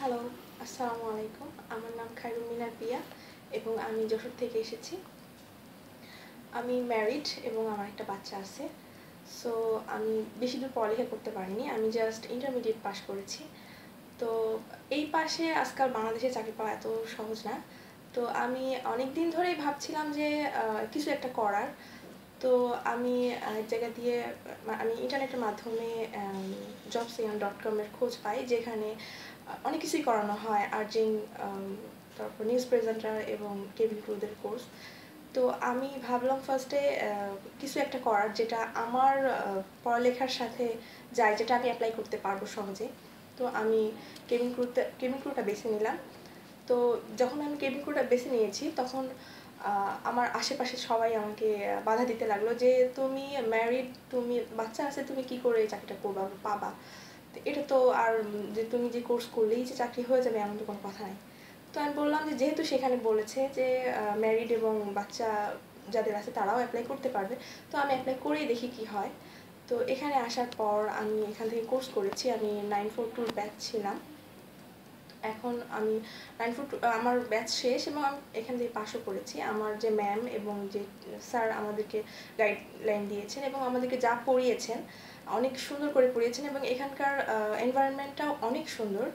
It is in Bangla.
হ্যালো, আসসালামু আলাইকুম। আমার নাম খায়রুল মিনার পিয়া এবং আমি যশোর থেকে এসেছি। আমি ম্যারিড এবং আমার একটা বাচ্চা আছে। সো আমি বেশি দূর পড়ালেখা করতে পারিনি। আমি জাস্ট ইন্টারমিডিয়েট পাস করেছি। তো এই পাশে আজকাল বাংলাদেশে চাকরি পাওয়া এত সহজ না। তো আমি অনেকদিন ধরেই ভাবছিলাম যে কিছু একটা করার। তো আমি এক জায়গা দিয়ে আমি ইন্টারনেটের মাধ্যমে jobsian.com এর খোঁজ পাই, যেখানে অনেক কিছুই করানো হয়, আর্জিং, তারপর নিউজ প্রেজেন্টার এবং কেবিন ক্রুদের কোর্স। তো আমি ভাবলাম ফার্স্টে কিছু একটা করার যেটা আমার পড়ালেখার সাথে যায়, যেটা আমি অ্যাপ্লাই করতে পারবো সহজে। তো আমি কেবিন ক্রুটা বেছে নিলাম। তো যখন আমি কেবিন ক্রুটা বেছে নিয়েছি তখন আমার আশেপাশে সবাই আমাকে বাধা দিতে লাগলো যে তুমি ম্যারিড, তুমি বাচ্চা আছে, তুমি কি করে এই চাকরিটা করবা বা পাবা। তো এটা তো আর যে তুমি যে কোর্স করলেই যে চাকরি হয়ে যাবে এমন তো কোনো কথা নাই। তো আমি বললাম যে যেহেতু সেখানে বলেছে যে ম্যারিড এবং বাচ্চা যাদের আছে তারাও অ্যাপ্লাই করতে পারবে, তো আমি অ্যাপ্লাই করেই দেখি কি হয়। তো এখানে আসার পর আমি এখান থেকে কোর্স করেছি। আমি 942 ব্যাচ ছিলাম। এখন আমি 942 আমার ব্যাচ শেষ এবং আমি এখান থেকে পাশও করেছি। আমার যে ম্যাম এবং যে স্যার আমাদেরকে গাইডলাইন দিয়েছেন এবং আমাদেরকে যা পড়িয়েছেন অনেক সুন্দর করে পড়িয়েছেন এবং এখানকার এনভায়রনমেন্টটাও অনেক সুন্দর।